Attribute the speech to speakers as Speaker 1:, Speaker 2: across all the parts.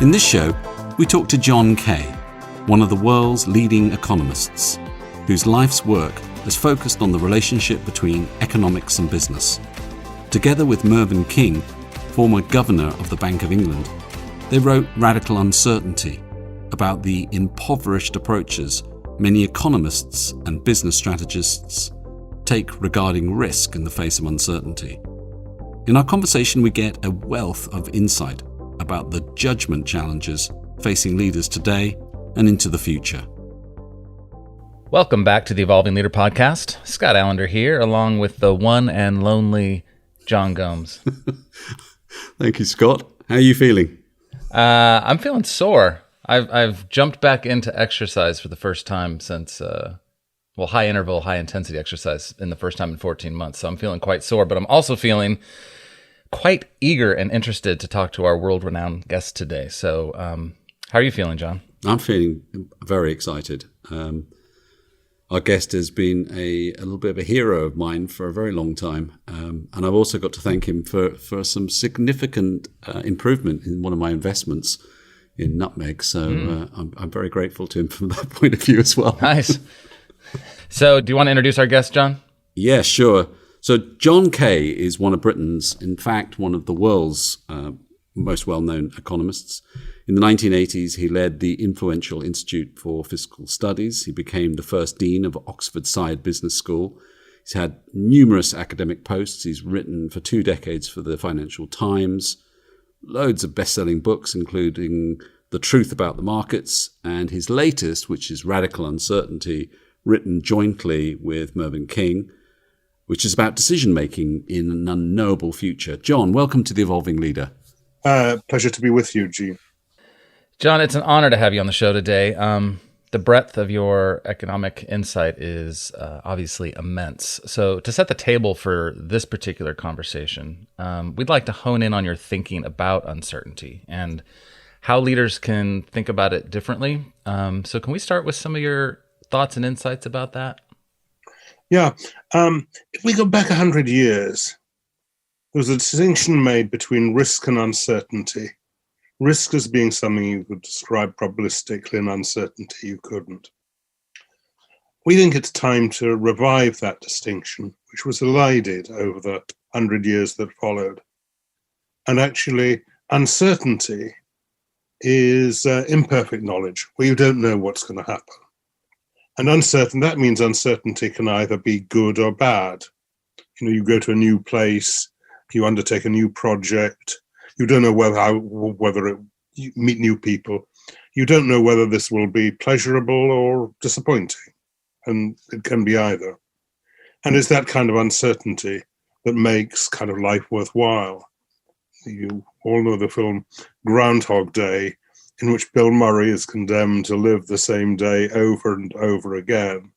Speaker 1: In this show, we talk to John Kay, one of the world's leading economists, whose life's work has focused on the relationship between economics and business. Together with Mervyn King, former governor of the Bank of England, they wrote Radical Uncertainty, about the impoverished approaches many economists and business strategists take regarding risk in the face of uncertainty. In our conversation, we get a wealth of insight about the judgement challenges facing leaders today and into the future.
Speaker 2: Welcome back to the Evolving Leader Podcast. Scott Allender here, along with the one and lonely John Gomes.
Speaker 1: Thank you, Scott. How are you feeling?
Speaker 2: I'm feeling sore. I've jumped back into exercise for the first time since, high interval, high intensity exercise in the first time in 14 months. So I'm feeling quite sore, but I'm also feeling quite eager and interested to talk to our world-renowned guest today. So how are you feeling, John?
Speaker 1: I'm feeling very excited. Our guest has been a little bit of a hero of mine for a very long time. And I've also got to thank him for some significant improvement in one of my investments in Nutmeg. So I'm very grateful to him from that point of view as well.
Speaker 2: Nice. So do you want to introduce our guest, John?
Speaker 1: Yeah, sure. So John Kay is one of Britain's, in fact, one of the world's most well-known economists. In the 1980s, he led the influential Institute for Fiscal Studies. He became the first dean of Oxford Saïd Business School. He's had numerous academic posts. He's written for 2 decades for the Financial Times, loads of best-selling books, including The Truth About the Markets, and his latest, which is Radical Uncertainty, written jointly with Mervyn King, which is about decision-making in an unknowable future. John, welcome to The Evolving Leader.
Speaker 3: Pleasure to be with you, Gene.
Speaker 2: John, it's an honor to have you on the show today. The breadth of your economic insight is obviously immense. So to set the table for this particular conversation, we'd like to hone in on your thinking about uncertainty and how leaders can think about it differently. So can we start with some of your thoughts and insights about that?
Speaker 3: Yeah. If we go back 100 years, there was a distinction made between risk and uncertainty. Risk as being something you could describe probabilistically, and uncertainty you couldn't. We think it's time to revive that distinction, which was elided over the 100 years that followed. And actually, uncertainty is imperfect knowledge, where you don't know what's going to happen. And that means uncertainty can either be good or bad. You go to a new place, you undertake a new project, you don't know whether you meet new people. You don't know whether this will be pleasurable or disappointing, and it can be either. And it's that kind of uncertainty that makes kind of life worthwhile. You all know the film Groundhog Day, in which Bill Murray is condemned to live the same day over and over again.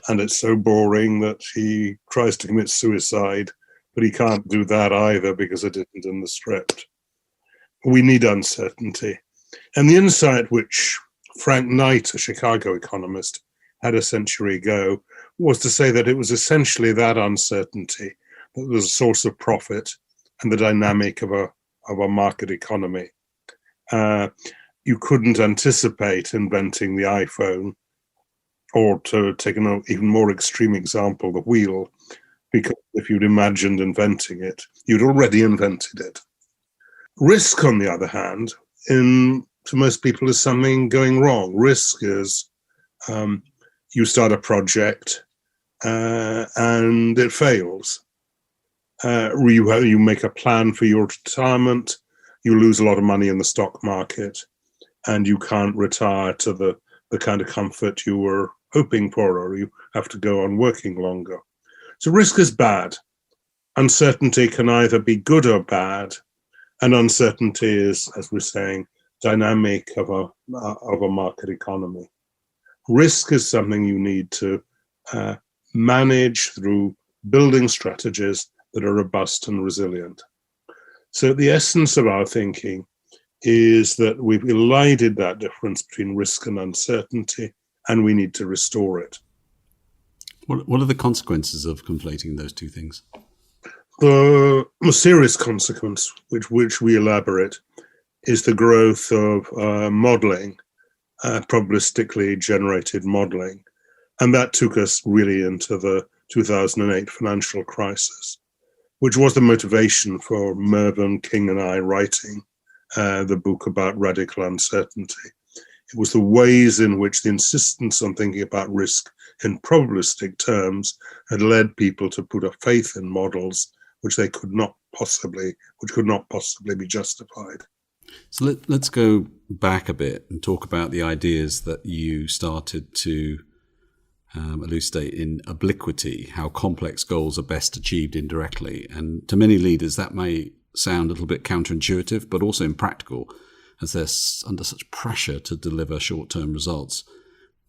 Speaker 3: And it's so boring that he tries to commit suicide, but he can't do that either because it isn't in the script. We need uncertainty. And the insight which Frank Knight, a Chicago economist, had a century ago was to say that it was essentially that uncertainty that was a source of profit and the dynamic of a market economy. You couldn't anticipate inventing the iPhone, or to take an even more extreme example, the wheel, because if you'd imagined inventing it, you'd already invented it. Risk, on the other hand, to most people is something going wrong. Risk is you start a project and it fails. You make a plan for your retirement, you lose a lot of money in the stock market, and you can't retire to the kind of comfort you were hoping for, or you have to go on working longer. So risk is bad. Uncertainty can either be good or bad, and uncertainty is, as we're saying, dynamic of a market economy. Risk is something you need to manage through building strategies that are robust and resilient. So the essence of our thinking is that we've elided that difference between risk and uncertainty, and we need to restore it.
Speaker 1: What are the consequences of conflating those two things?
Speaker 3: The most serious consequence, which we elaborate, is the growth of modeling, probabilistically generated modeling. And that took us really into the 2008 financial crisis, which was the motivation for Mervyn King and I writing the book about radical uncertainty. It was the ways in which the insistence on thinking about risk in probabilistic terms had led people to put a faith in models which could not possibly be justified.
Speaker 1: So let's go back a bit and talk about the ideas that you started to elucidate in Obliquity, how complex goals are best achieved indirectly. And to many leaders, that may sound a little bit counterintuitive, but also impractical, as they're under such pressure to deliver short-term results.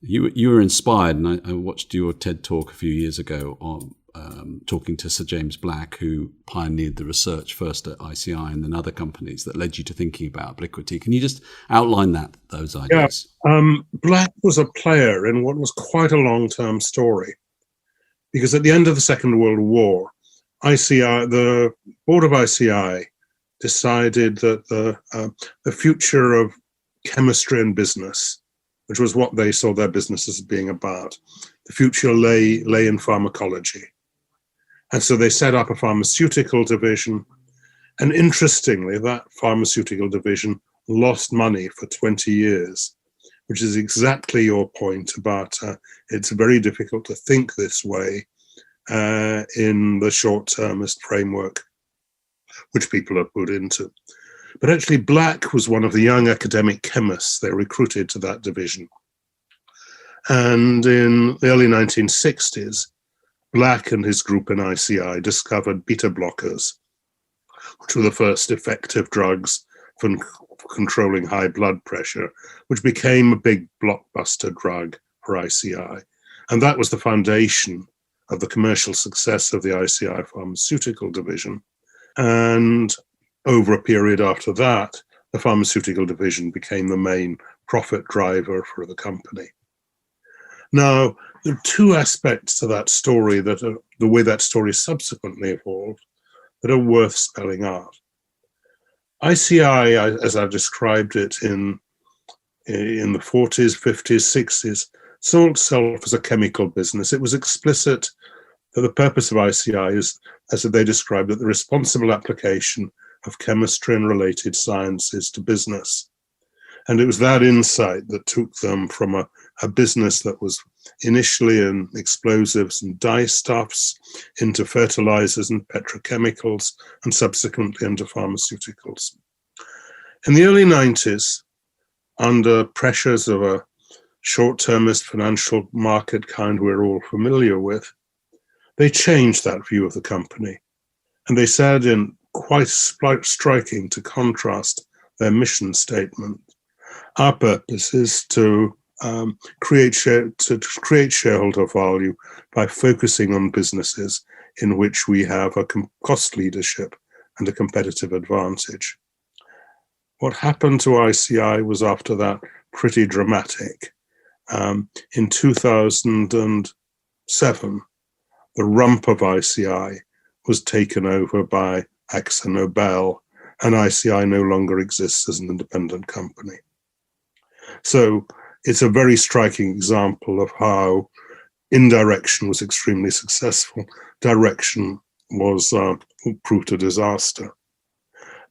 Speaker 1: You were inspired, and I watched your TED talk a few years ago on talking to Sir James Black, who pioneered the research first at ICI and then other companies that led you to thinking about Obliquity. Can you just outline those ideas?
Speaker 3: Yeah. Black was a player in what was quite a long-term story, because at the end of the Second World War, ICI, the board of ICI, decided that the future of chemistry and business, which was what they saw their businesses being about, the future lay in pharmacology. And so they set up a pharmaceutical division. And interestingly, that pharmaceutical division lost money for 20 years, which is exactly your point about it's very difficult to think this way in the short-termist framework which people are put into. But actually, Black was one of the young academic chemists they recruited to that division. And in the early 1960s, Black and his group in ICI discovered beta blockers, which were the first effective drugs for controlling high blood pressure, which became a big blockbuster drug for ICI. And that was the foundation of the commercial success of the ICI pharmaceutical division. And over a period after that, the pharmaceutical division became the main profit driver for the company. Now, there are two aspects to that story that are the way that story subsequently evolved that are worth spelling out. ICI, as I described it in the 40s, 50s, 60s, saw itself as a chemical business. It was explicit that the purpose of ICI is, as they described it, the responsible application of chemistry and related sciences to business. And it was that insight that took them from a business that was initially in explosives and dyestuffs into fertilizers and petrochemicals, and subsequently into pharmaceuticals. In the early 90s, under pressures of a short-termist financial market kind we're all familiar with, they changed that view of the company. And they said, in quite striking to contrast their mission statement, our purpose is to create shareholder value by focusing on businesses in which we have a cost leadership and a competitive advantage. What happened to ICI was, after that, pretty dramatic. In 2007, the rump of ICI was taken over by AkzoNobel, and ICI no longer exists as an independent company. So it's a very striking example of how indirection was extremely successful. Direction was proved a disaster.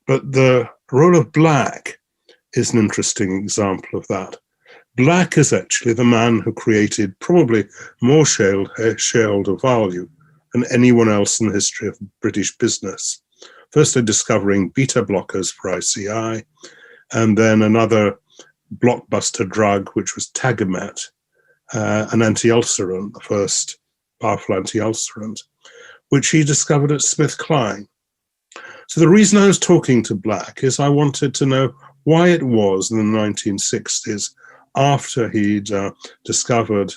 Speaker 3: But the role of Black is an interesting example of that. Black is actually the man who created probably more shareholder value than anyone else in the history of British business. Firstly, discovering beta blockers for ICI, and then another blockbuster drug, which was Tagamet, an anti-ulcerant, the first powerful anti-ulcerant, which he discovered at SmithKline. So the reason I was talking to Black is I wanted to know why it was in the 1960s, after he'd discovered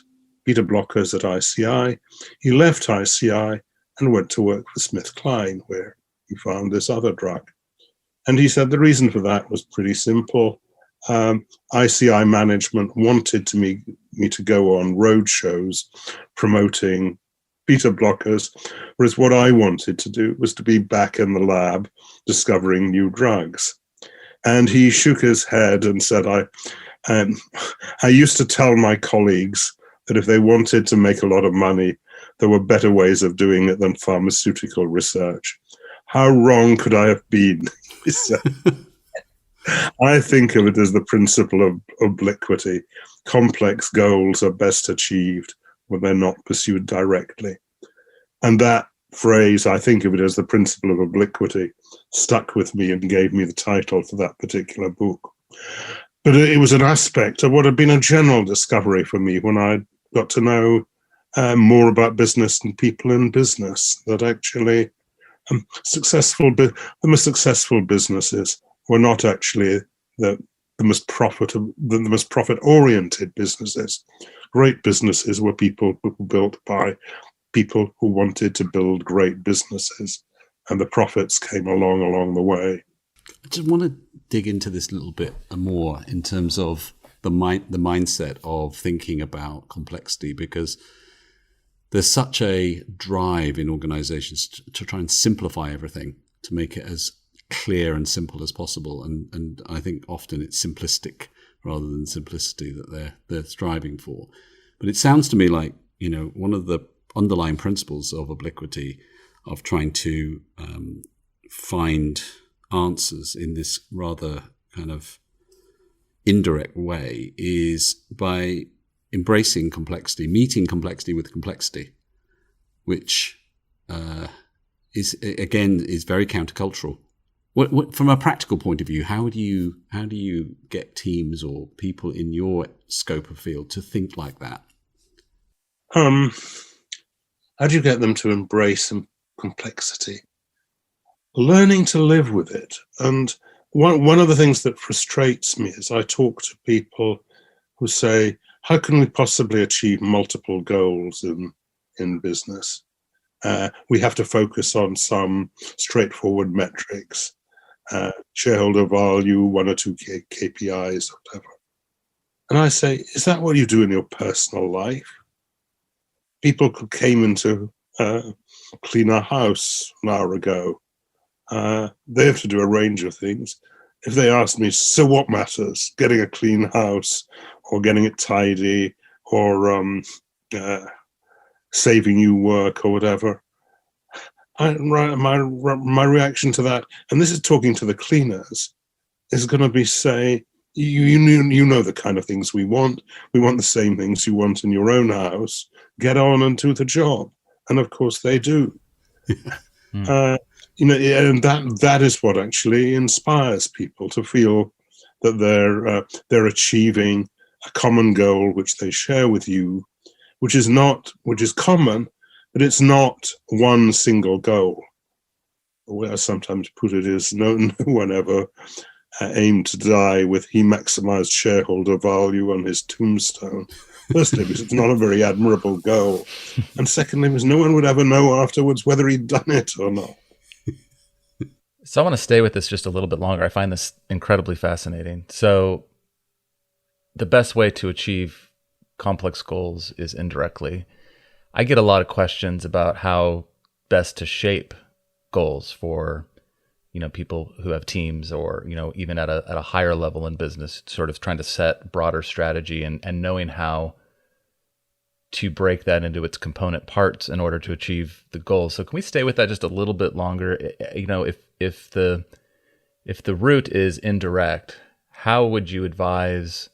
Speaker 3: beta blockers at ICI, he left ICI and went to work for SmithKline, where he found this other drug. And he said the reason for that was pretty simple. ICI management wanted me to go on road shows promoting beta blockers, whereas what I wanted to do was to be back in the lab discovering new drugs. And he shook his head and said, I used to tell my colleagues that if they wanted to make a lot of money, there were better ways of doing it than pharmaceutical research. How wrong could I have been? He said. I think of it as the principle of obliquity. Complex goals are best achieved when they're not pursued directly. And that phrase, I think of it as the principle of obliquity, stuck with me and gave me the title for that particular book. But it was an aspect of what had been a general discovery for me when I got to know more about business and people in business, that actually the most successful businesses were not actually the most profit-oriented businesses. Great businesses were people who were built by people who wanted to build great businesses, and the profits came along the way.
Speaker 1: I just want to dig into this a little bit more in terms of the mindset of thinking about complexity, because there's such a drive in organizations to try and simplify everything, to make it as clear and simple as possible. And I think often it's simplistic rather than simplicity that they're striving for. But it sounds to me like, one of the underlying principles of obliquity, of trying to find answers in this rather kind of indirect way, is by embracing complexity, meeting complexity with complexity, which is very countercultural. What, from a practical point of view, how do you get teams or people in your scope of field to think like that?
Speaker 3: How do you get them to embrace complexity? Learning to live with it. And one of the things that frustrates me is I talk to people who say, how can we possibly achieve multiple goals in business? We have to focus on some straightforward metrics, shareholder value, one or two KPIs, or whatever. And I say, is that what you do in your personal life? People who came into clean our house an hour ago, they have to do a range of things. If they ask me, so what matters? Getting a clean house, or getting it tidy, or saving you work, or whatever. My reaction to that, and this is talking to the cleaners, is going to be say, you know the kind of things we want. We want the same things you want in your own house. Get on and do the job. And of course they do. And that is what actually inspires people to feel that they're achieving a common goal which they share with you, which is common, but it's not one single goal. The way I sometimes put it is no one ever aimed to die with he maximized shareholder value on his tombstone. Firstly, because it's not a very admirable goal. And secondly, because no one would ever know afterwards whether he'd done it or not.
Speaker 2: So I want to stay with this just a little bit longer. I find this incredibly fascinating. So the best way to achieve complex goals is indirectly. I get a lot of questions about how best to shape goals for, people who have teams, or, even at a higher level in business, sort of trying to set broader strategy and knowing how to break that into its component parts in order to achieve the goal. So can we stay with that just a little bit longer? If the route is indirect, how would you advise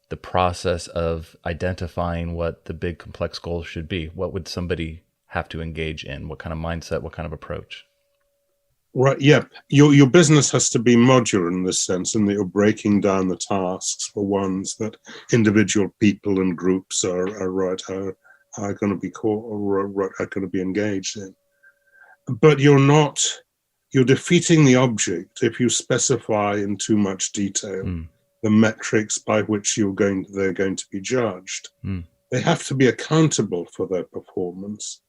Speaker 2: the process of identifying what the big complex goals should be? What would somebody have to engage in? What kind of mindset? What kind of approach?
Speaker 3: Right. Yeah. Your business has to be modular in this sense, in that you're breaking down the tasks for ones that individual people and groups are going to be are going to be engaged in. But you're defeating the object if you specify in too much detail the metrics by which they're going to be judged. They have to be accountable for their performance.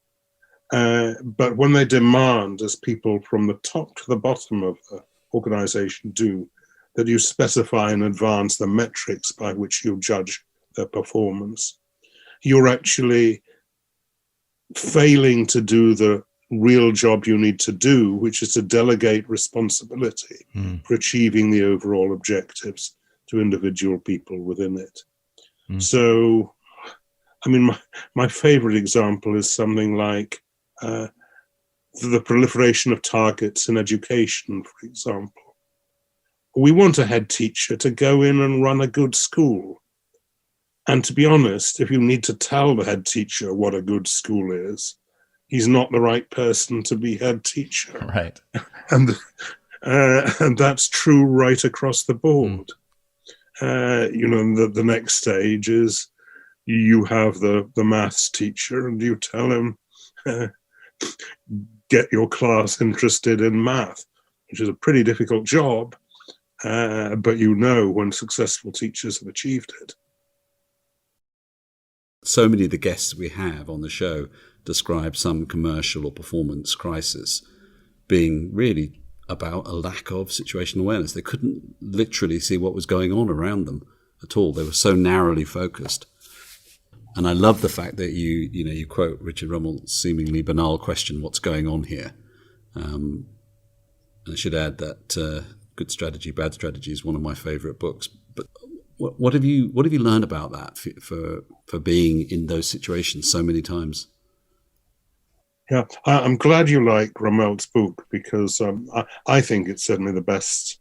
Speaker 3: But when they demand, as people from the top to the bottom of the organization do, that you specify in advance the metrics by which you judge their performance, you're actually failing to do the real job you need to do, which is to delegate responsibility for achieving the overall objectives to individual people within it. So, I mean, my favorite example is something like the proliferation of targets in education, for example. We want a head teacher to go in and run a good school. And to be honest, if you need to tell the head teacher what a good school is, he's not the right person to be head teacher.
Speaker 2: Right.
Speaker 3: And that's true right across the board. The next stage is you have the maths teacher and you tell him, get your class interested in math, which is a pretty difficult job, but when successful teachers have achieved it.
Speaker 1: So many of the guests we have on the show describe some commercial or performance crisis being really about a lack of situational awareness. They couldn't literally see what was going on around them at all. They were so narrowly focused. And I love the fact that you quote Richard Rummel's seemingly banal question, what's going on here? And I should add that Good Strategy, Bad Strategy is one of my favorite books. But what have you learned about that for being in those situations so many times?
Speaker 3: Yeah, I'm glad you like Rummel's book because I think it's certainly the best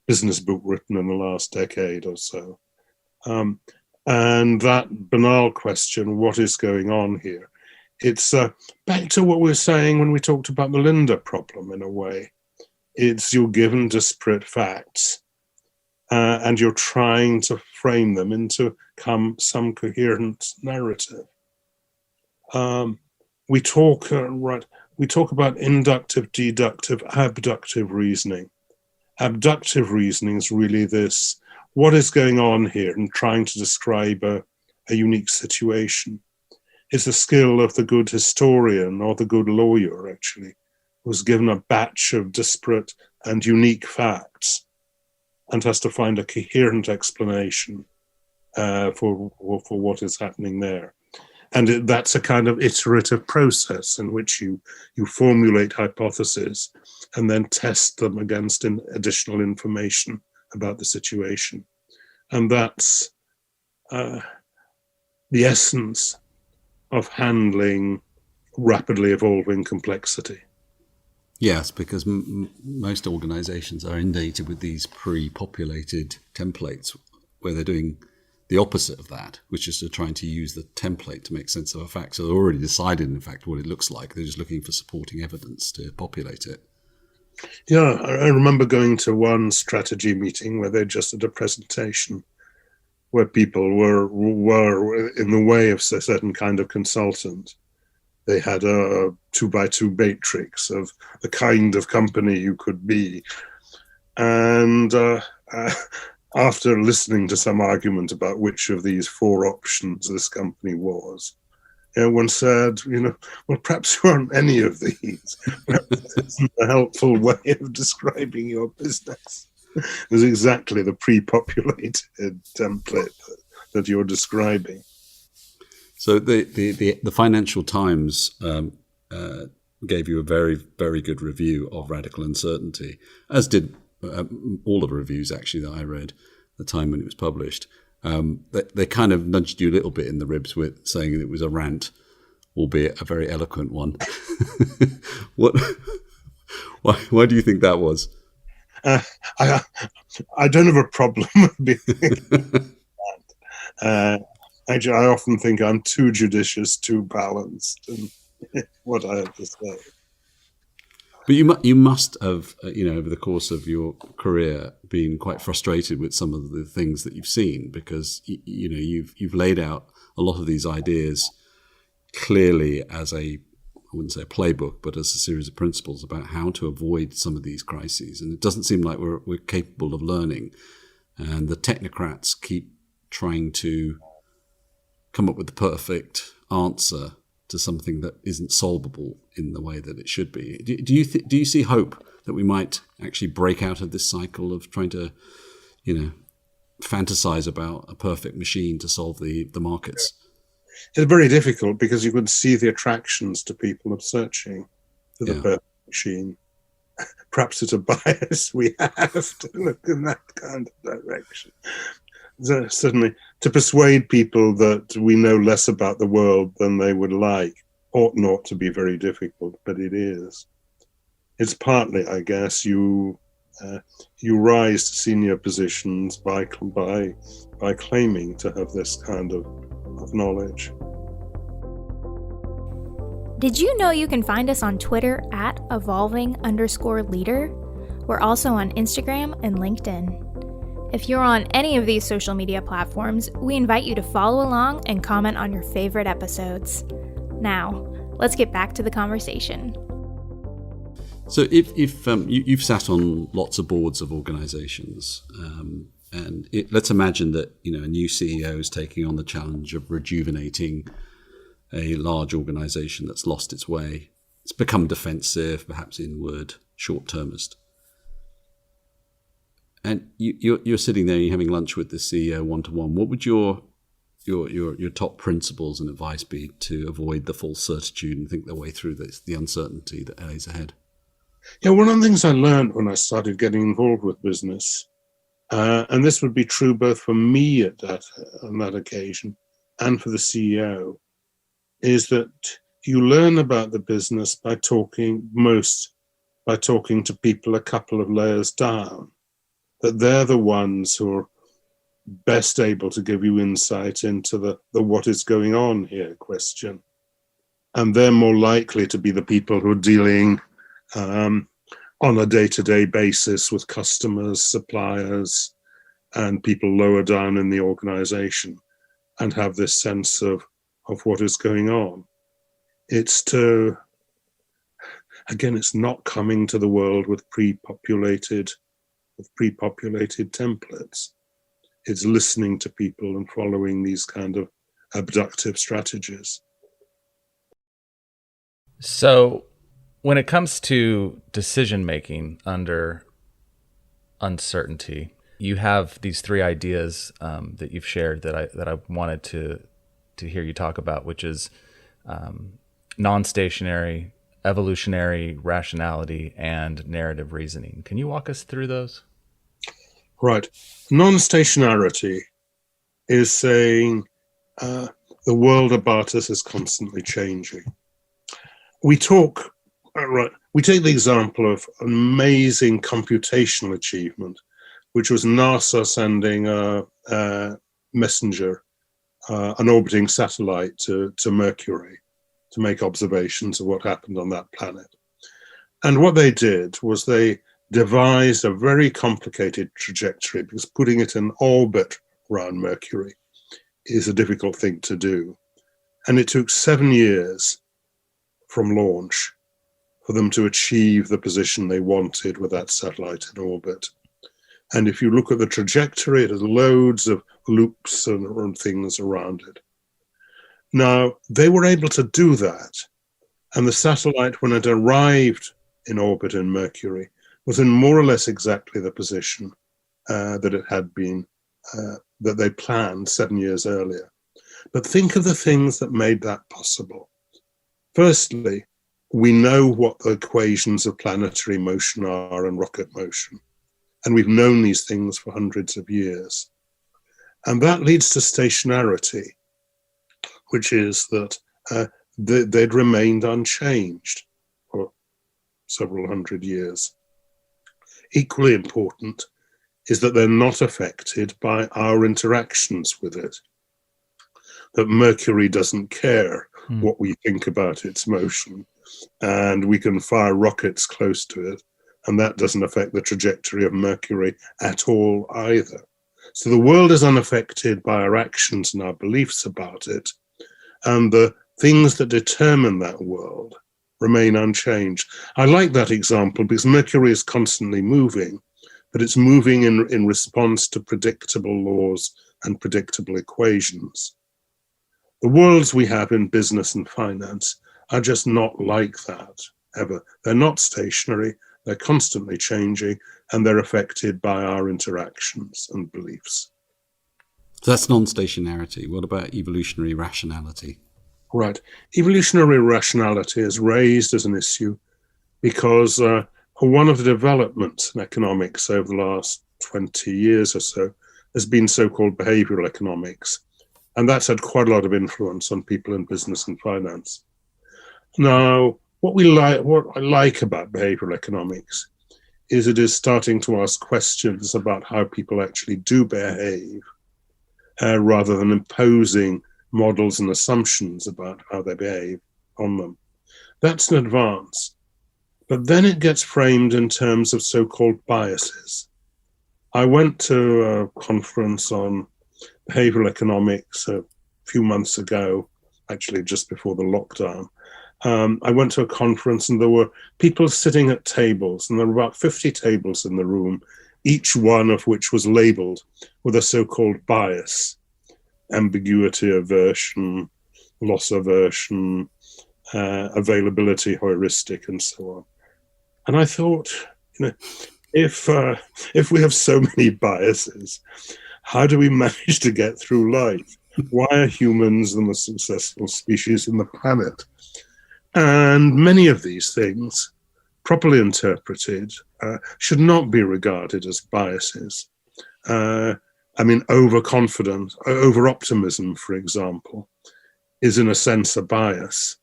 Speaker 3: business book written in the last decade or so. And that banal question, what is going on here? It's back to what we were saying when we talked about the Linda problem in a way. It's you're given disparate facts and you're trying to frame them into some coherent narrative. We talk about inductive, deductive, abductive reasoning. Abductive reasoning is really this, what is going on here, and trying to describe a unique situation. It's a skill of the good historian or the good lawyer, actually, who's given a batch of disparate and unique facts and has to find a coherent explanation for what is happening there. And that's a kind of iterative process in which you formulate hypotheses and then test them against additional information about the situation. And that's the essence of handling rapidly evolving complexity.
Speaker 1: Yes, because most organizations are inundated with these pre-populated templates where they're doing the opposite of that, which is trying to use the template to make sense of a fact. So they're already decided, in fact, what it looks like. They're just looking for supporting evidence to populate it.
Speaker 3: Yeah, I remember going to one strategy meeting where they just did a presentation where people were in the way of a certain kind of consultant. They had a 2x2 matrix of the kind of company you could be. And after listening to some argument about which of these four options this company was, one said, well, perhaps you aren't any of these. Perhaps it's a helpful way of describing your business. It was exactly the pre-populated template that you're describing.
Speaker 1: So the Financial Times gave you a very, very good review of Radical Uncertainty, as did all of the reviews, actually, that I read at the time when it was published. They kind of nudged you a little bit in the ribs with saying it was a rant, albeit a very eloquent one. Why do you think that was?
Speaker 3: I don't have a problem with being actually, I often think I'm too judicious, too balanced in what I have to say.
Speaker 1: But you must have, over the course of your career, been quite frustrated with some of the things that you've seen, because you've laid out a lot of these ideas clearly as I wouldn't say a playbook, but as a series of principles about how to avoid some of these crises. And it doesn't seem like we're capable of learning. And the technocrats keep trying to come up with the perfect answer to something that isn't solvable in the way that it should be. Do you see hope that we might actually break out of this cycle of trying to, fantasize about a perfect machine to solve the markets?
Speaker 3: It's very difficult because you could see the attractions to people of searching. for the
Speaker 1: Yeah.
Speaker 3: perfect machine. Perhaps it's a bias we have to look in that kind of direction. So certainly, to persuade people that we know less about the world than they would like ought not to be very difficult, but it is. It's partly, I guess, you rise to senior positions by claiming to have this kind of knowledge.
Speaker 4: Did you know you can find us on Twitter at evolving_leader? We're also on Instagram and LinkedIn. If you're on any of these social media platforms, we invite you to follow along and comment on your favorite episodes. Now, let's get back to the conversation.
Speaker 1: So if you've sat on lots of boards of organizations, and let's imagine that a new CEO is taking on the challenge of rejuvenating a large organization that's lost its way. It's become defensive, perhaps inward, short-termist. And you're sitting there, you're having lunch with the CEO one-to-one. What would your top principles and advice be to avoid the false certitude and think their way through the uncertainty that lays ahead?
Speaker 3: Yeah, one of the things I learned when I started getting involved with business, and this would be true both for me on that occasion and for the CEO, is that you learn about the business by talking to people a couple of layers down, that they're the ones who are best able to give you insight into the what is going on here question. And they're more likely to be the people who are dealing on a day-to-day basis with customers, suppliers, and people lower down in the organization, and have this sense of what is going on. It's not coming to the world with pre-populated templates. It's listening to people and following these kind of abductive strategies.
Speaker 2: So when it comes to decision making under uncertainty, you have these three ideas that you've shared that I wanted to hear you talk about, which is non-stationary, evolutionary rationality, and narrative reasoning. Can you walk us through those?
Speaker 3: Right. Non-stationarity is saying the world about us is constantly changing. We take the example of an amazing computational achievement, which was NASA sending a messenger, an orbiting satellite to Mercury to make observations of what happened on that planet. And what they did was they devised a very complicated trajectory, because putting it in orbit around Mercury is a difficult thing to do. And it took 7 years from launch for them to achieve the position they wanted with that satellite in orbit. And if you look at the trajectory, it has loads of loops and things around it. Now, they were able to do that. And the satellite, when it arrived in orbit in Mercury, was in more or less exactly the position that it had been, that they planned 7 years earlier. But think of the things that made that possible. Firstly, we know what the equations of planetary motion are and rocket motion. And we've known these things for hundreds of years. And that leads to stationarity, which is that they'd remained unchanged for several hundred years. Equally important is that they're not affected by our interactions with it. That Mercury doesn't care what we think about its motion, and we can fire rockets close to it, and that doesn't affect the trajectory of Mercury at all either. So the world is unaffected by our actions and our beliefs about it, and the things that determine that world remain unchanged. I like that example because Mercury is constantly moving, but it's moving in response to predictable laws and predictable equations. The worlds we have in business and finance are just not like that, ever. They're not stationary, they're constantly changing, and they're affected by our interactions and beliefs.
Speaker 1: So that's non-stationarity. What about evolutionary rationality?
Speaker 3: Right. Evolutionary rationality is raised as an issue because one of the developments in economics over the last 20 years or so has been so-called behavioral economics. And that's had quite a lot of influence on people in business and finance. Now, what I like about behavioral economics is it is starting to ask questions about how people actually do behave, rather than imposing models and assumptions about how they behave on them. That's an advance. But then it gets framed in terms of so-called biases. I went to a conference on behavioral economics a few months ago, actually just before the lockdown. I went to a conference and there were people sitting at tables, and there were about 50 tables in the room, each one of which was labeled with a so-called bias: ambiguity aversion, loss aversion, availability heuristic, and so on. And I thought, if we have so many biases, how do we manage to get through life? Why are humans the most successful species on the planet? And many of these things, properly interpreted, should not be regarded as biases. Overconfidence, over-optimism, for example, is in a sense a bias.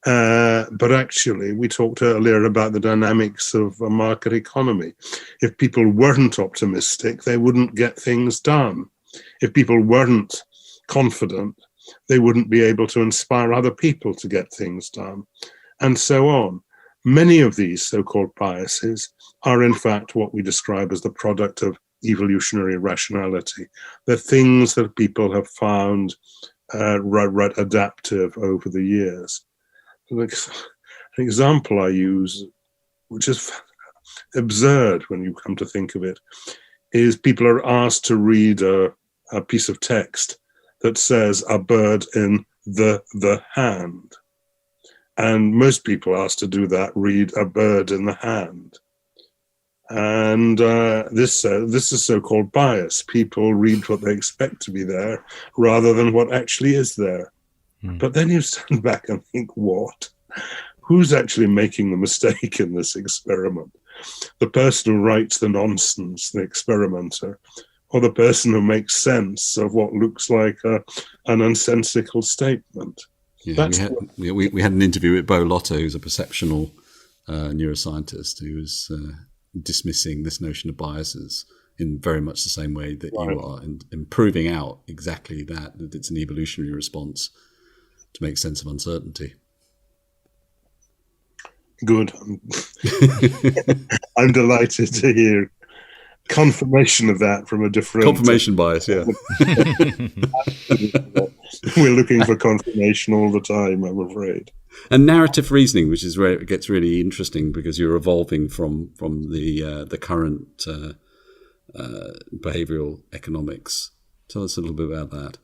Speaker 3: But actually, we talked earlier about the dynamics of a market economy. If people weren't optimistic, they wouldn't get things done. If people weren't confident, they wouldn't be able to inspire other people to get things done, and so on. Many of these so-called biases are in fact what we describe as the product of evolutionary rationality. They're things that people have found adaptive over the years. An example I use, which is absurd when you come to think of it, is people are asked to read a piece of text that says a bird in the hand. And most people asked to do that read a bird in the hand. And this is so-called bias. People read what they expect to be there rather than what actually is there. But then you stand back and think, what? Who's actually making the mistake in this experiment? The person who writes the nonsense, the experimenter, or the person who makes sense of what looks like an unsensical statement?
Speaker 1: Yeah, we had an interview with Bo Lotto, who's a perceptional neuroscientist, who was dismissing this notion of biases in very much the same way that you are, and proving out exactly that it's an evolutionary response to make sense of uncertainty.
Speaker 3: Good. I'm delighted to hear confirmation of that from a different...
Speaker 1: Confirmation bias, yeah.
Speaker 3: We're looking for confirmation all the time, I'm afraid.
Speaker 1: And narrative reasoning, which is where it gets really interesting, because you're evolving from the current behavioral economics. Tell us a little bit about that.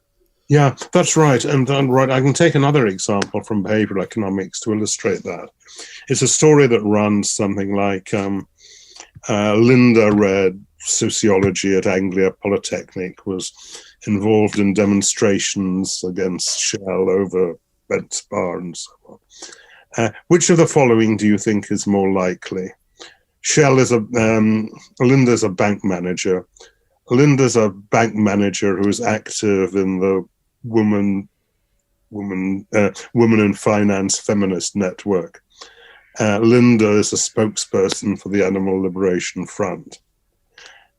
Speaker 3: Yeah, that's right. And I can take another example from behavioral economics to illustrate that. It's a story that runs something like Linda read sociology at Anglia Polytechnic, was involved in demonstrations against Shell over Bent's Bar and so on. Which of the following do you think is more likely? Shell is Linda's a bank manager. Linda's a bank manager who is active in the Women in Finance feminist network. Linda is a spokesperson for the Animal Liberation Front.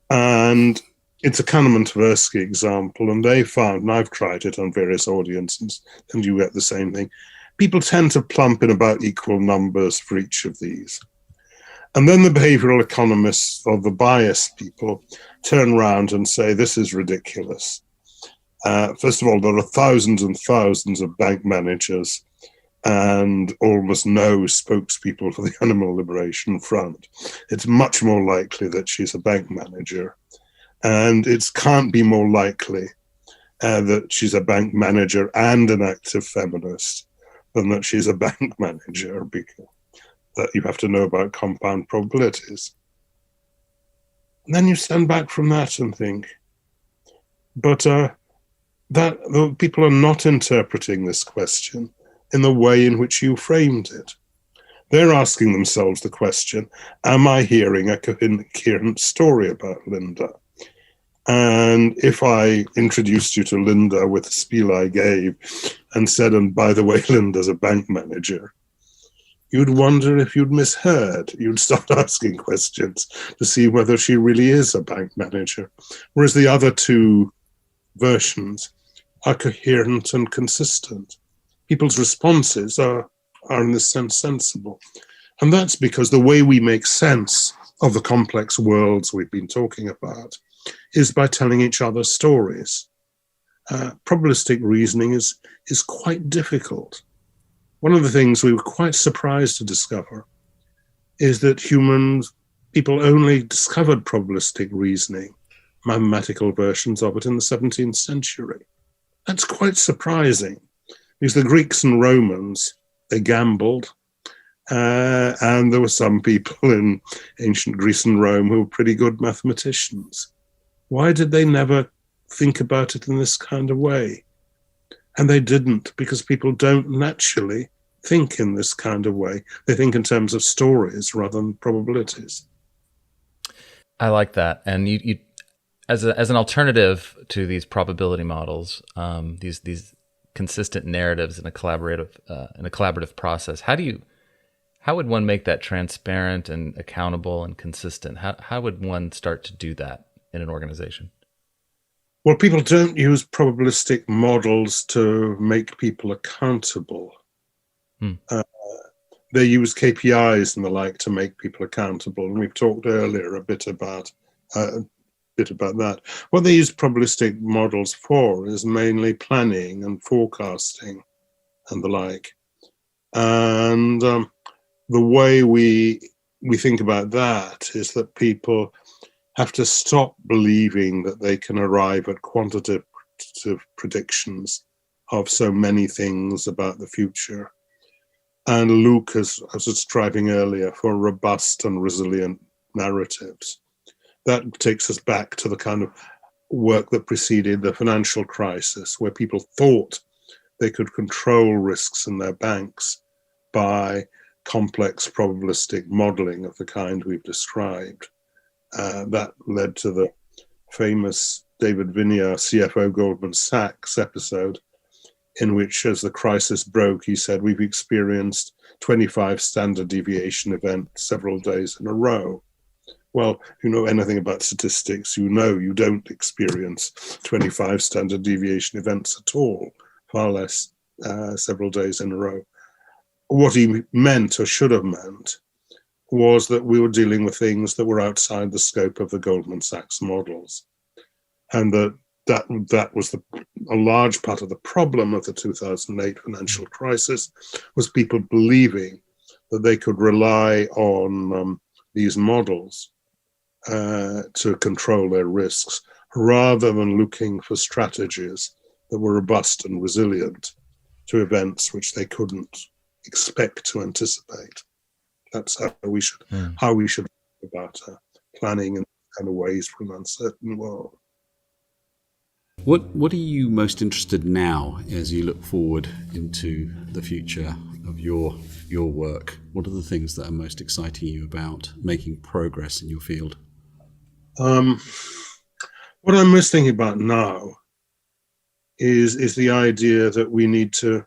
Speaker 3: And it's a Kahneman-Tversky example, and they found, and I've tried it on various audiences, and you get the same thing, people tend to plump in about equal numbers for each of these. And then the behavioral economists, or the bias people, turn around and say, this is ridiculous. First of all, there are thousands and thousands of bank managers and almost no spokespeople for the Animal Liberation Front. It's much more likely that she's a bank manager. And it can't be more likely that she's a bank manager and an active feminist than that she's a bank manager, because that you have to know about compound probabilities. And then you stand back from that and think, but that the people are not interpreting this question in the way in which you framed it. They're asking themselves the question, am I hearing a coherent story about Linda? And if I introduced you to Linda with the spiel I gave and said, and by the way, Linda's a bank manager, you'd wonder if you'd misheard. You'd start asking questions to see whether she really is a bank manager. Whereas the other two versions are coherent and consistent. People's responses are in this sense sensible. And that's because the way we make sense of the complex worlds we've been talking about is by telling each other stories. Probabilistic reasoning is quite difficult. One of the things we were quite surprised to discover is that people only discovered probabilistic reasoning, mathematical versions of it, in the 17th century. That's quite surprising, because the Greeks and Romans, they gambled, and there were some people in ancient Greece and Rome who were pretty good mathematicians. Why did they never think about it in this kind of way? And they didn't, because people don't naturally think in this kind of way. They think in terms of stories rather than probabilities.
Speaker 2: I like that. And you as an alternative to these probability models, these consistent narratives in a collaborative process, how would one make that transparent and accountable and consistent? How would one start to do that in an organization?
Speaker 3: Well, people don't use probabilistic models to make people accountable. They use KPIs and the like to make people accountable. And we've talked earlier a bit about that. What they use probabilistic models for is mainly planning and forecasting and the like. And the way we think about that is that people have to stop believing that they can arrive at quantitative predictions of so many things about the future, and look, as I was describing earlier, for robust and resilient narratives. That takes us back to the kind of work that preceded the financial crisis, where people thought they could control risks in their banks by complex probabilistic modeling of the kind we've described. That led to the famous David Viniar, CFO Goldman Sachs episode, in which, as the crisis broke, he said, we've experienced 25 standard deviation events several days in a row. Well, if you know anything about statistics, you know you don't experience 25 standard deviation events at all, far less several days in a row. What he meant, or should have meant, was that we were dealing with things that were outside the scope of the Goldman Sachs models. And that was a large part of the problem of the 2008 financial crisis, was people believing that they could rely on these models to control their risks, rather than looking for strategies that were robust and resilient to events which they couldn't expect to anticipate. That's how we should think about planning in kind of ways for an uncertain world.
Speaker 1: What are you most interested in now as you look forward into the future of your work? What are the things that are most exciting you about making progress in your field?
Speaker 3: What I'm most thinking about now is the idea that we need to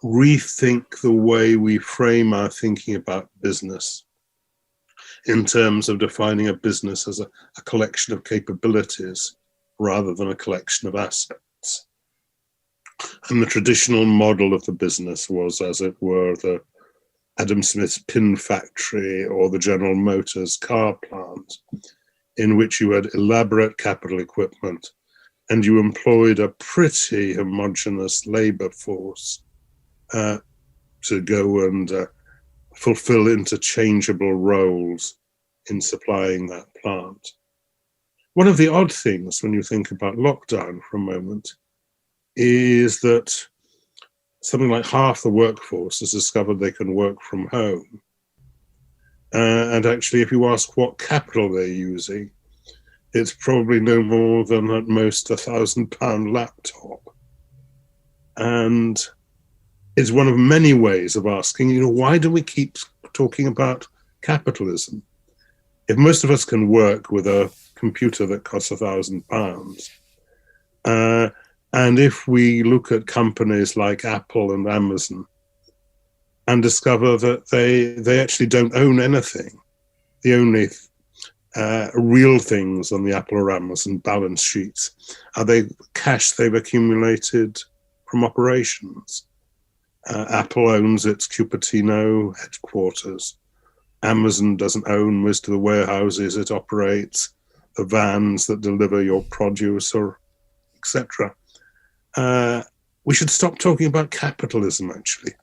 Speaker 3: rethink the way we frame our thinking about business, in terms of defining a business as a collection of capabilities rather than a collection of assets. And the traditional model of the business was, as it were, the Adam Smith's pin factory or the General Motors car plant, in which you had elaborate capital equipment and you employed a pretty homogeneous labor force to go and fulfill interchangeable roles in supplying that plant. One of the odd things when you think about lockdown for a moment is that something like half the workforce has discovered they can work from home. And actually, if you ask what capital they're using, it's probably no more than at most £1,000 laptop. And is one of many ways of asking, why do we keep talking about capitalism? If most of us can work with a computer that costs £1,000, and if we look at companies like Apple and Amazon and discover that they actually don't own anything, the only real things on the Apple or Amazon balance sheets are the cash they've accumulated from operations. Apple owns its Cupertino headquarters. Amazon doesn't own most of the warehouses it operates, the vans that deliver your produce, or etc. We should stop talking about capitalism, actually.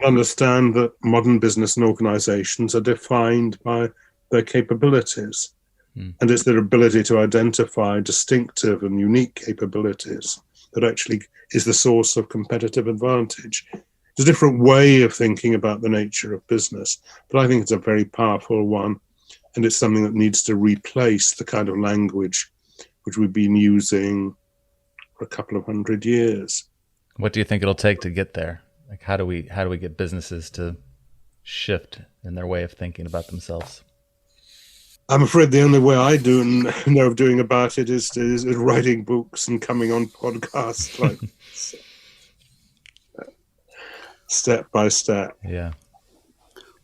Speaker 3: Understand that modern business and organizations are defined by their capabilities. And it's their ability to identify distinctive and unique capabilities that actually is the source of competitive advantage. It's a different way of thinking about the nature of business, but I think it's a very powerful one, and it's something that needs to replace the kind of language which we've been using for a couple of 100 years.
Speaker 2: What do you think it'll take to get there? Like, how do we get businesses to shift in their way of thinking about themselves?
Speaker 3: I'm afraid the only way I know of doing about it is writing books and coming on podcasts, like step by step.
Speaker 2: Yeah.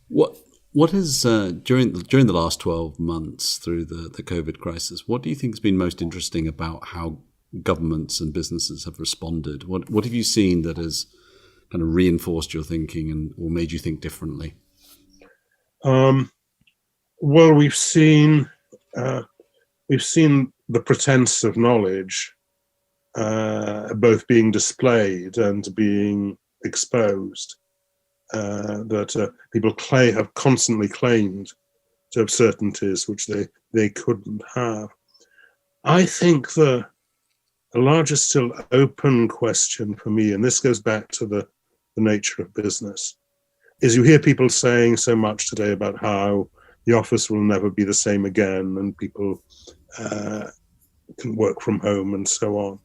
Speaker 1: What has during the last 12 months through the COVID crisis, what do you think has been most interesting about how governments and businesses have responded? What have you seen that has kind of reinforced your thinking or made you think differently?
Speaker 3: Well, we've seen the pretense of knowledge both being displayed and being exposed. That people have constantly claimed to have certainties which they couldn't have. I think the largest still open question for me, and this goes back to the nature of business, is you hear people saying so much today about how the office will never be the same again and people can work from home and so on.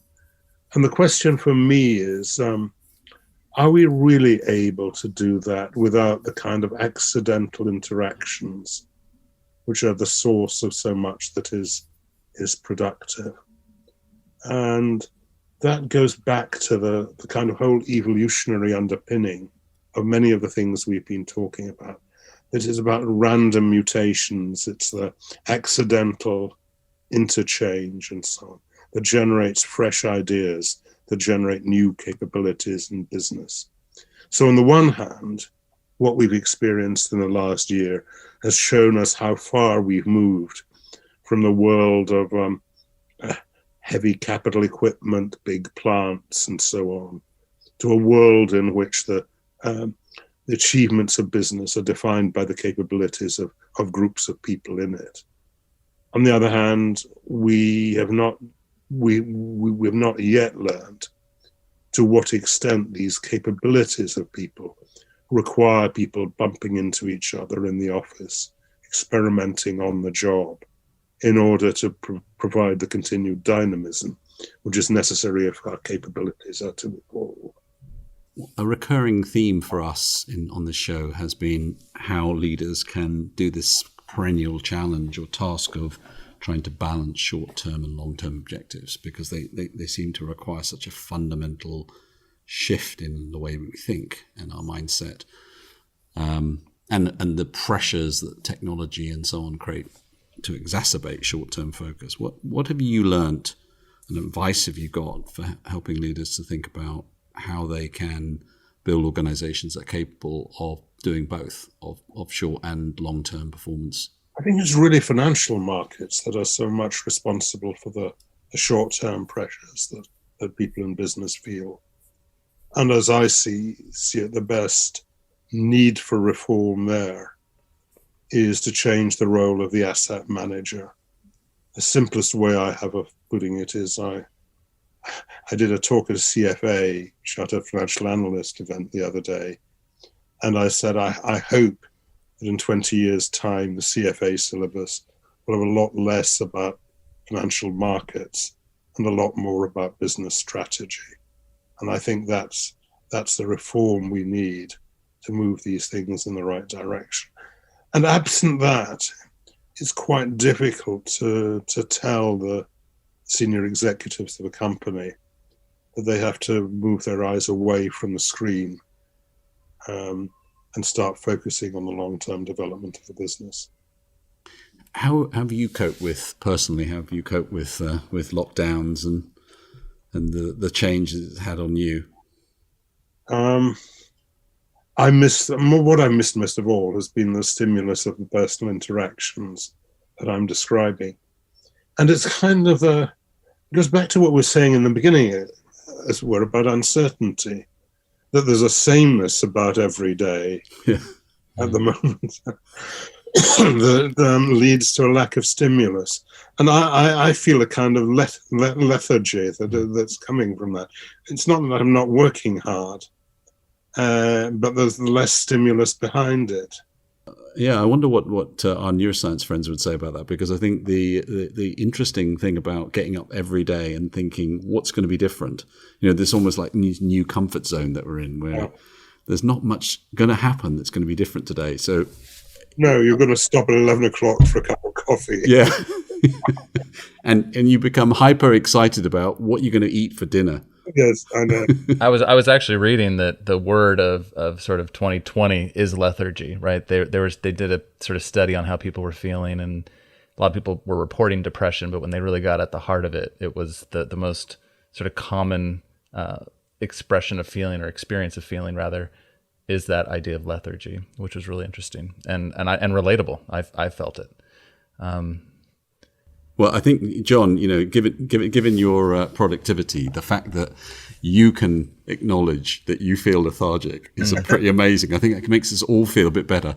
Speaker 3: And the question for me is, are we really able to do that without the kind of accidental interactions which are the source of so much that is productive? And that goes back to the kind of whole evolutionary underpinning of many of the things we've been talking about. It is about random mutations. It's the accidental interchange and so on that generates fresh ideas, that generate new capabilities in business. So on the one hand, what we've experienced in the last year has shown us how far we've moved from the world of heavy capital equipment, big plants, and so on, to a world in which the achievements of business are defined by the capabilities of groups of people in it. On the other hand, we have not yet learned to what extent these capabilities of people require people bumping into each other in the office, experimenting on the job, in order to provide the continued dynamism which is necessary if our capabilities are to evolve.
Speaker 1: A recurring theme for us on this show has been how leaders can do this perennial challenge or task of trying to balance short-term and long-term objectives, because they seem to require such a fundamental shift in the way we think and our mindset, and the pressures that technology and so on create to exacerbate short-term focus. What have you learnt and advice have you got for helping leaders to think about how they can build organizations that are capable of doing both, of short and long-term performance?
Speaker 3: I think it's really financial markets that are so much responsible for the short-term pressures that people in business feel. And as I see it, the best need for reform there is to change the role of the asset manager. The simplest way I have of putting it is I did a talk at a CFA, Chartered Financial Analyst event the other day, and I said I hope that in 20 years' time the CFA syllabus will have a lot less about financial markets and a lot more about business strategy. And I think that's that's the reform we need to move these things in the right direction. And absent that, it's quite difficult to tell the senior executives of a company that they have to move their eyes away from the screen and start focusing on the long-term development of the business.
Speaker 1: How have you coped with lockdowns and the change it's had on you?
Speaker 3: What I missed most of all has been the stimulus of the personal interactions that I'm describing. And it's kind of it goes back to what we were saying in the beginning, as we're about uncertainty, that there's a sameness about every day at the moment that leads to a lack of stimulus. And I feel a kind of lethargy that's coming from that. It's not that I'm not working hard, but there's less stimulus behind it.
Speaker 1: Yeah, I wonder what our neuroscience friends would say about that, because I think the interesting thing about getting up every day and thinking what's going to be different, there's almost like new comfort zone that we're in, where there's not much going to happen that's going to be different today. So
Speaker 3: no, you're going to stop at 11 o'clock for a cup of coffee.
Speaker 1: Yeah, and you become hyper excited about what you're going to eat for dinner.
Speaker 3: Yes, I know.
Speaker 2: I was actually reading that the word of sort of 2020 is lethargy, right? They did a sort of study on how people were feeling, and a lot of people were reporting depression, but when they really got at the heart of it, it was the most sort of common expression of feeling, or experience of feeling rather, is that idea of lethargy, which was really interesting and relatable. I felt it.
Speaker 1: Well, I think, John, given your productivity, the fact that you can acknowledge that you feel lethargic is pretty amazing. I think that makes us all feel a bit better.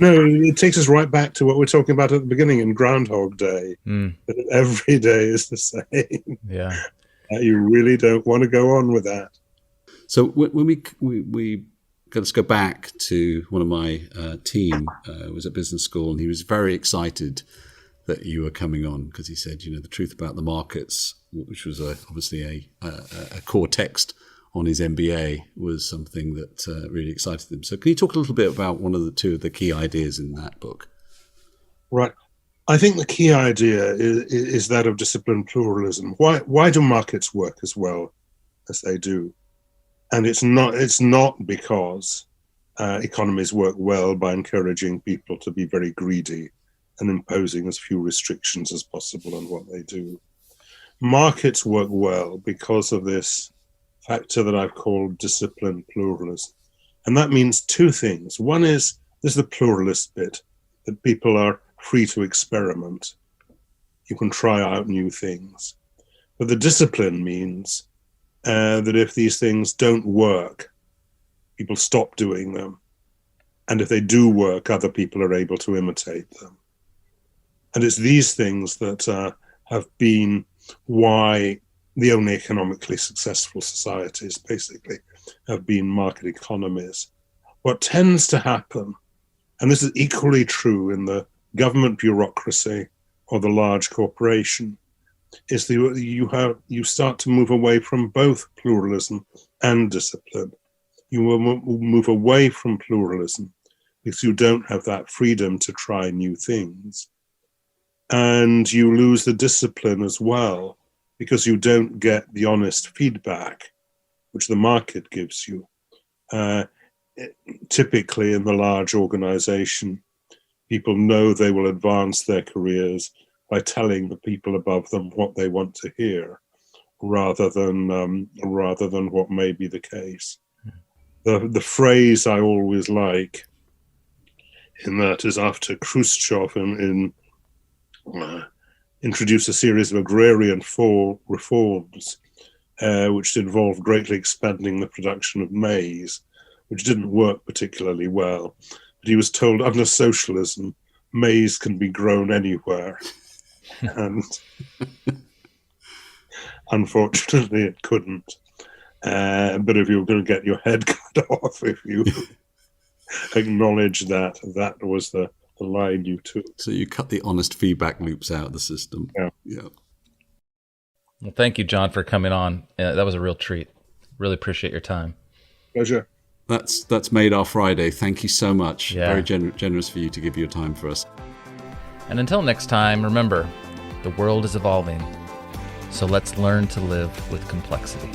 Speaker 3: No, it takes us right back to what we were talking about at the beginning in Groundhog Day. That every day is the same.
Speaker 2: Yeah,
Speaker 3: you really don't want to go on with that.
Speaker 1: So when we let's go back to one of my team was at business school, and he was very excited that you were coming on, because he said, the truth about the markets, which was obviously a core text on his MBA, was something that really excited him. So can you talk a little bit about one of the two of the key ideas in that book?
Speaker 3: Right. I think the key idea is that of disciplined pluralism. Why do markets work as well as they do? And it's not because economies work well by encouraging people to be very greedy and imposing as few restrictions as possible on what they do. Markets work well because of this factor that I've called disciplined pluralism. And that means two things. One is, there's the pluralist bit, that people are free to experiment. You can try out new things. But the discipline means that if these things don't work, people stop doing them. And if they do work, other people are able to imitate them. And it's these things that have been why the only economically successful societies basically have been market economies. What tends to happen, and this is equally true in the government bureaucracy or the large corporation, is that you start to move away from both pluralism and discipline. You will move away from pluralism because you don't have that freedom to try new things. And you lose the discipline as well, because you don't get the honest feedback which the market gives you. Typically in the large organization, people know they will advance their careers by telling the people above them what they want to hear, rather than what may be the case. The phrase I always like in that is after Khrushchev introduced a series of agrarian reforms, which involved greatly expanding the production of maize, which didn't work particularly well. But he was told, under socialism, maize can be grown anywhere. And unfortunately, it couldn't. But if you were going to get your head cut off, if you acknowledge that was the line you took.
Speaker 1: So you cut the honest feedback loops out of the system.
Speaker 3: Yeah.
Speaker 2: Well, thank you, John, for coming on. That was a real treat. Really appreciate your time.
Speaker 3: Pleasure.
Speaker 1: That's made our Friday. Thank you so much.
Speaker 2: Yeah.
Speaker 1: Very generous for you to give your time for us.
Speaker 2: And until next time, remember, the world is evolving, so let's learn to live with complexity.